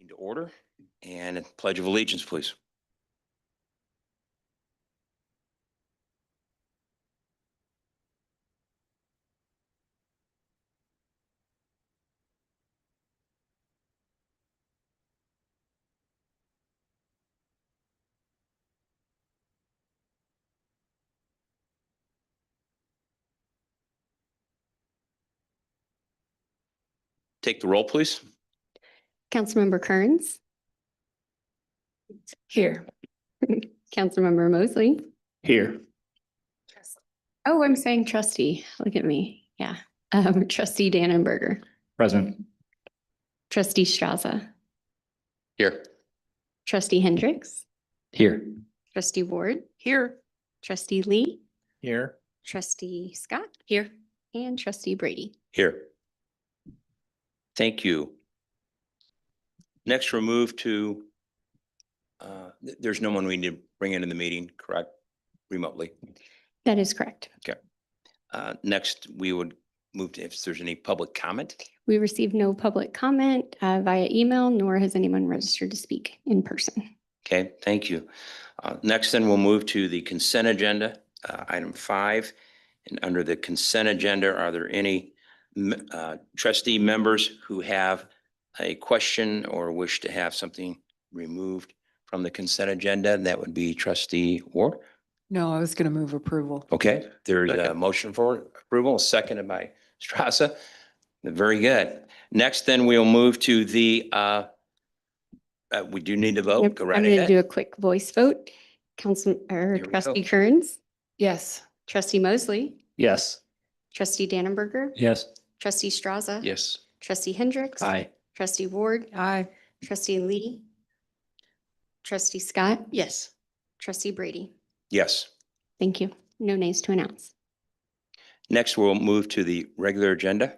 Into order and a pledge of allegiance, please. Take the roll, please. Councilmember Kearns. Here. Councilmember Mosley. Here. Oh, I'm saying trustee. Look at me. Yeah. Trustee Dannenberger. Present. Trustee Straza. Here. Trustee Hendricks. Here. Trustee Ward. Here. Trustee Lee. Here. Trustee Scott. Here. And Trustee Brady. Here. Thank you. Next, we'll move to, there's no one we need to bring into the meeting, correct? Remotely. That is correct. Next, we would move to if there's any public comment. We received no public comment via email, nor has anyone registered to speak in person. Okay, thank you. Next, then we'll move to the consent agenda, item 5. And under the consent agenda, are there any trustee members who have a question or wish to have something removed from the consent agenda? That would be Trustee Ward. No, I was going to move approval. Okay, there's a Second. motion for approval, seconded by Straza. Very good. Next, then we'll move to the, we do need to vote. Yep, Go right I'm going to ahead. do a quick voice vote. Here we go. Trustee Kearns. Yes. Trustee Mosley. Yes. Trustee Dannenberger. Yes. Trustee Straza. Yes. Trustee Hendricks. Aye. Trustee Ward. Aye. Trustee Lee. Trustee Scott. Yes. Trustee Brady. Yes. Thank you. No nays to announce. Next, we'll move to the regular agenda.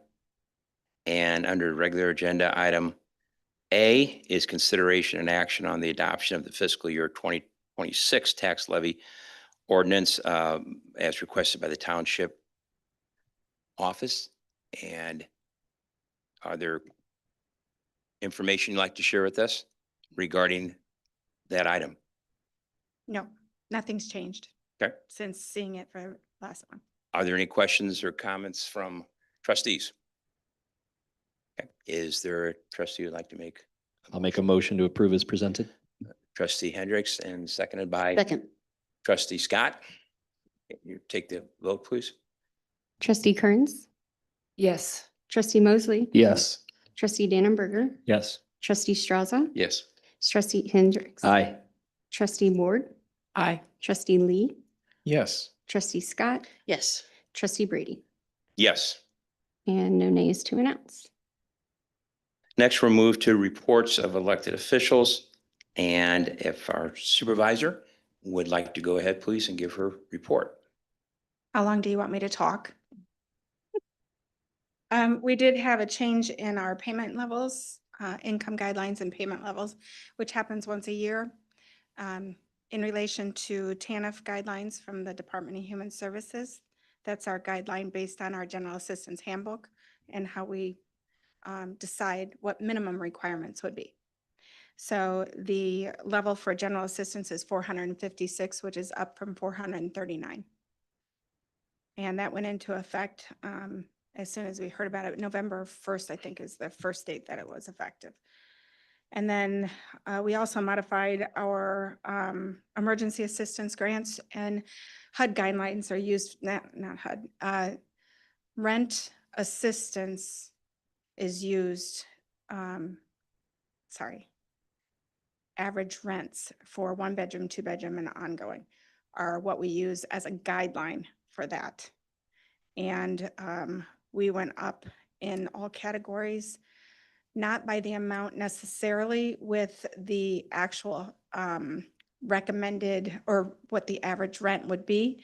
And under regular agenda, item A is consideration and action on the adoption of the fiscal year 2026 tax levy ordinance as requested by the Township office. And are there information you'd like to share with us regarding that item? No, nothing's changed. Okay. Since seeing it for last one. Are there any questions or comments from trustees? Okay. Is there a trustee who'd like to make? I'll make a motion to approve as presented. Trustee Hendricks and seconded by Second. Trustee Scott. You take the vote, please. Trustee Kearns. Yes. Trustee Mosley. Yes. Trustee Dannenberger. Yes. Trustee Straza. Yes. Trustee Hendricks. Aye. Trustee Ward. Aye. Trustee Lee. Yes. Trustee Scott. Yes. Trustee Brady. Yes. And no nays to announce. Next, we'll move to reports of elected officials. And if our supervisor would like to go ahead, please, and give her report. How long do you want me to talk? We did have a change in our payment levels, income guidelines and payment levels, which happens once a year. In relation to TANF guidelines from the Department of Human Services. That's our guideline based on our general assistance handbook and how we decide what minimum requirements would be. So the level for general assistance is 456, which is up from 439. And that went into effect as soon as we heard about it. November 1st, I think, is the first date that it was effective. And then we also modified our emergency assistance grants, and HUD guidelines are used, not HUD, rent assistance is used, average rents for 1-bedroom, 2-bedroom, and ongoing are what we use as a guideline for that. And we went up in all categories, not by the amount necessarily with the actual recommended or what the average rent would be.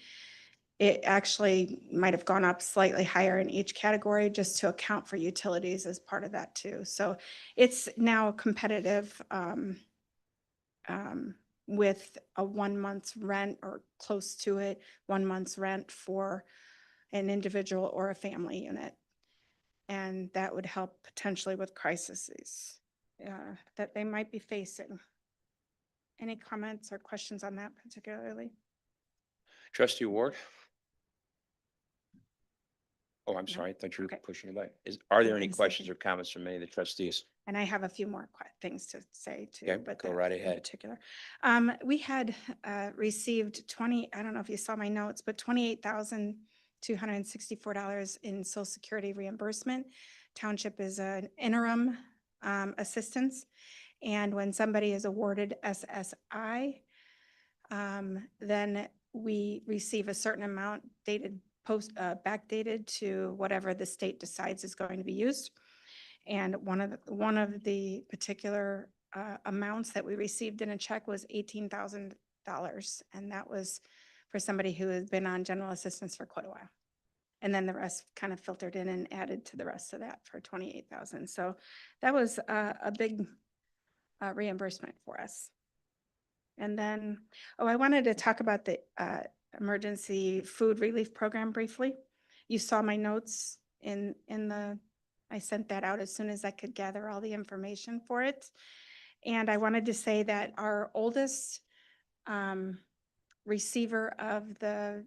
It actually might have gone up slightly higher in each category just to account for utilities as part of that too. So it's now competitive with a 1 month's rent or close to it, 1 month's rent for an individual or a family unit. And that would help potentially with crises that they might be facing. Any comments or questions on that particularly? Trustee Ward? Oh, I'm No? sorry. I thought you were Okay. pushing it back. Are there I'm any gonna say questions thank- or comments from any of the trustees? And I have a few more things to say too, Okay, but go that right in ahead. particular. We had received I don't know if you saw my notes, but $28,264 in Social Security reimbursement. Township is an interim assistance. And when somebody is awarded SSI, then we receive a certain amount backdated to whatever the state decides is going to be used. And one of the particular amounts that we received in a check was $18,000. And that was for somebody who has been on general assistance for quite a while. And then the rest kind of filtered in and added to the rest of that for 28,000. So that was a big reimbursement for us. And then, I wanted to talk about the emergency food relief program briefly. You saw my notes I sent that out as soon as I could gather all the information for it. And I wanted to say that our oldest receiver of the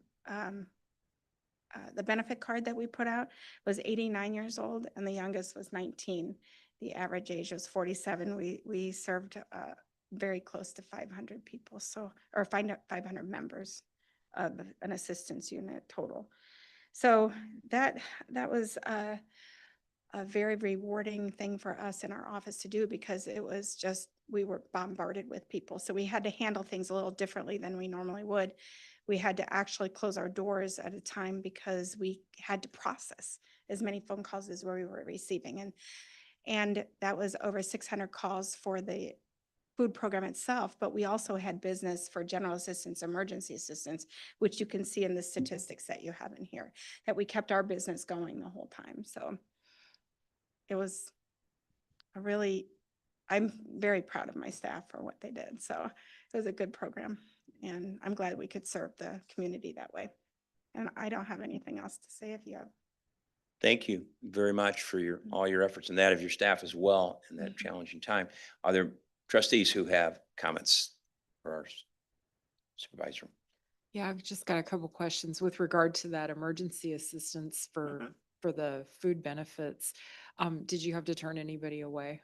benefit card that we put out was 89 years old and the youngest was 19. The average age was 47. We served very close to 500 people, or 500 members of an assistance unit total. So that was a very rewarding thing for us in our office to do, because it was just, we were bombarded with people. So we had to handle things a little differently than we normally would. We had to actually close our doors at a time because we had to process as many phone calls as we were receiving. And that was over 600 calls for the food program itself, but we also had business for general assistance, emergency assistance, which you can see in the statistics that you have in here, that we kept our business going the whole time. So it was I'm very proud of my staff for what they did. So it was a good program and I'm glad we could serve the community that way. And I don't have anything else to say if you have. Thank you very much for all your efforts and that of your staff as well in that Mhm. challenging time. Are there trustees who have comments for our supervisor? Yeah, I've just got a couple questions with regard to that emergency assistance Mhm. for the food benefits. Did you have to turn anybody away?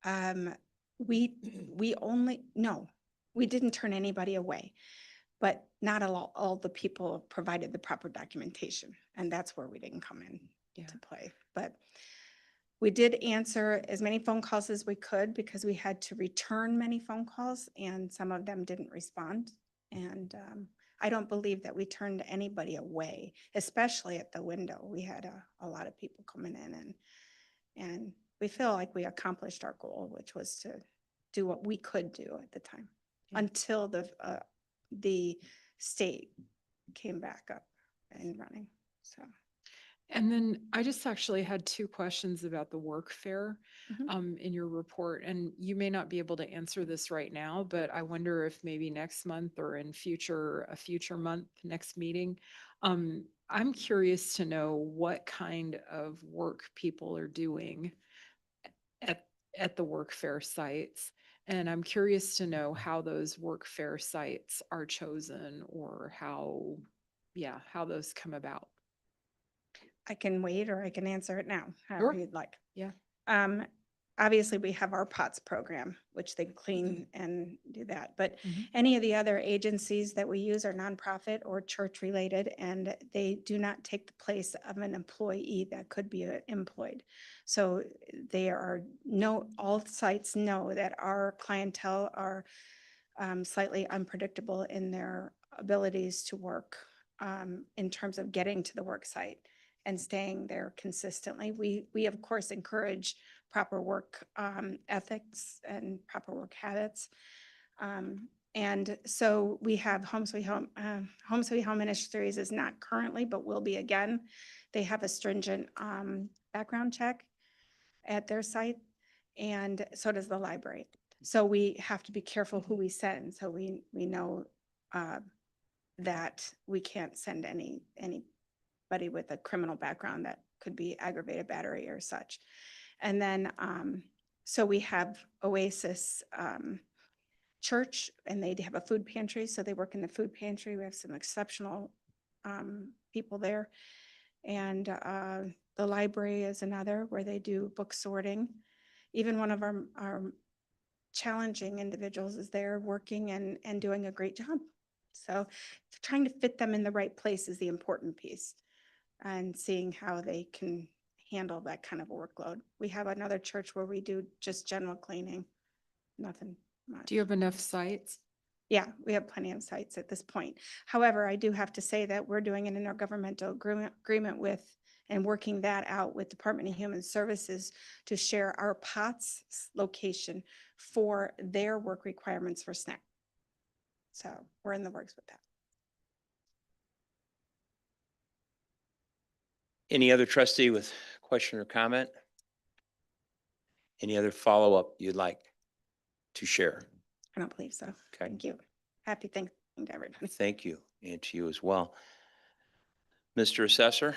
No, we didn't turn anybody away, but not all the people provided the proper documentation. And that's where we didn't come in Yeah. to play. But we did answer as many phone calls as we could because we had to return many phone calls and some of them didn't respond. And I don't believe that we turned anybody away, especially at the window. We had a lot of people coming in and we feel like we accomplished our goal, which was to do what we could do at the time Yeah. until the state came back up and running. So. And then I just actually had two questions about the work fair Mhm. in your report. And you may not be able to answer this right now, but I wonder if maybe next month or in a future month, next meeting, I'm curious to know what kind of work people are doing at the work fair sites. And I'm curious to know how those work fair sites are chosen or how those come about. I can wait or I can answer it now, however Sure. you'd like. Yeah. Obviously, we have our POTS program, which they clean and do that. But Mhm. any of the other agencies that we use are nonprofit or church related, and they do not take the place of an employee that could be employed. So all sites know that our clientele are slightly unpredictable in their abilities to work in terms of getting to the work site and staying there consistently. We of course encourage proper work ethics and proper work habits. And so we have Home Sweet Home. Home Sweet Home Ministries is not currently, but will be again. They have a stringent background check at their site, and so does the library. So we have to be careful who we send. So we know that we can't send anybody with a criminal background that could be aggravated battery or such. And then So we have Oasis Church, and they have a food pantry, so they work in the food pantry. We have some exceptional people there. And the library is another where they do book sorting. Even one of our challenging individuals is there working and doing a great job. So trying to fit them in the right place is the important piece, and seeing how they can handle that kind of workload. We have another church where we do just general cleaning, nothing much. Do you have enough sites? Yeah, we have plenty of sites at this point. However, I do have to say that we're doing an intergovernmental agreement with and working that out with Department of Human Services to share our POTS location for their work requirements for SNAP. So we're in the works with that. Any other trustee with question or comment? Any other follow-up you'd like to share? I don't believe so. Okay. Thank you. Happy Thanksgiving to everybody. Thank you, and to you as well. Mr. Assessor,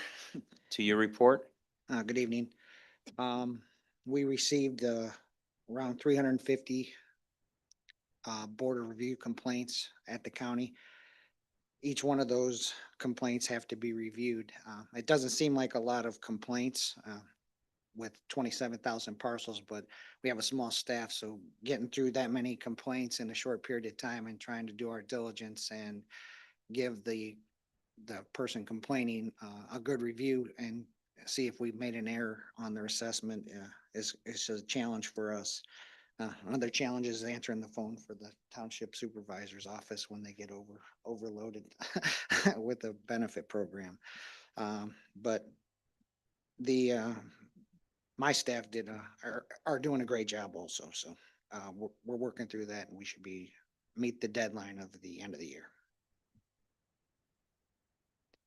to your report. Good evening. We received around 350 border review complaints at the county. Each one of those complaints have to be reviewed. It doesn't seem like a lot of complaints with 27,000 parcels, but we have a small staff, so getting through that many complaints in a short period of time and trying to do our diligence and give the person complaining a good review and see if we've made an error on their assessment is a challenge for us. Another challenge is answering the phone for the township supervisor's office when they get overloaded with the benefit program. But my staff are doing a great job also. So we're working through that, and we should meet the deadline of the end of the year.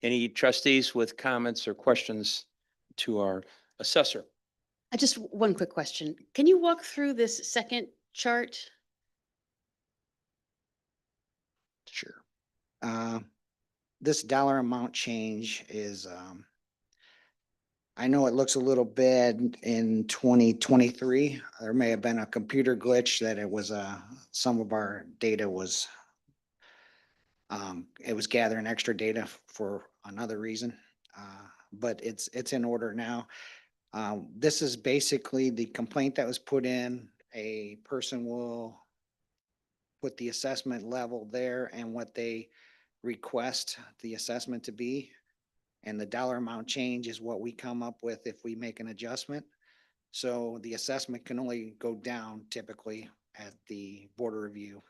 Any trustees with comments or questions to our assessor? Just one quick question. Can you walk through this second chart? Sure. This dollar amount change is, I know it looks a little bad in 2023. There may have been a computer glitch that it was, some of our data was, it was gathering extra data for another reason. But it's in order now. This is basically the complaint that was put in. A person will put the assessment level there and what they request the assessment to be. And the dollar amount change is what we come up with if we make an adjustment. So the assessment can only go down typically at the border review.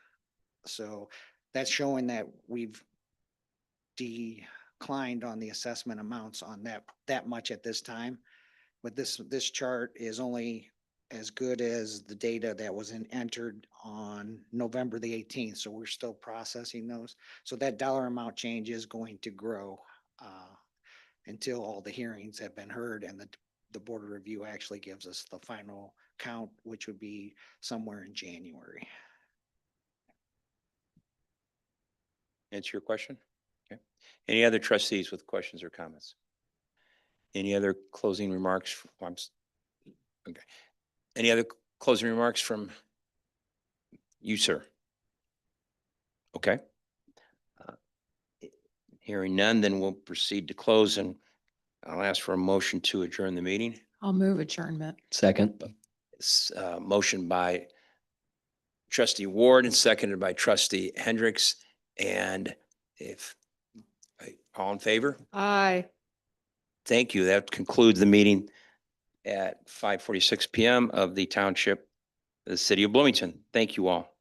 So that's showing that we've declined on the assessment amounts on that much at this time. But this chart is only as good as the data that was entered on November the 18th. So we're still processing those. So that dollar amount change is going to grow until all the hearings have been heard and the border review actually gives us the final count, which would be somewhere in January. Answer your question? Okay. Any other trustees with questions or comments? Any other closing remarks? Okay. Any other closing remarks from you, sir? Okay. Hearing none, then we'll proceed to close, and I'll ask for a motion to adjourn the meeting. I'll move adjournment. Second. It's motion by trustee Ward and seconded by trustee Hendricks. And if all in favor? Aye. Thank you. That concludes the meeting at 5:46 PM of the Township, the City of Bloomington. Thank you all.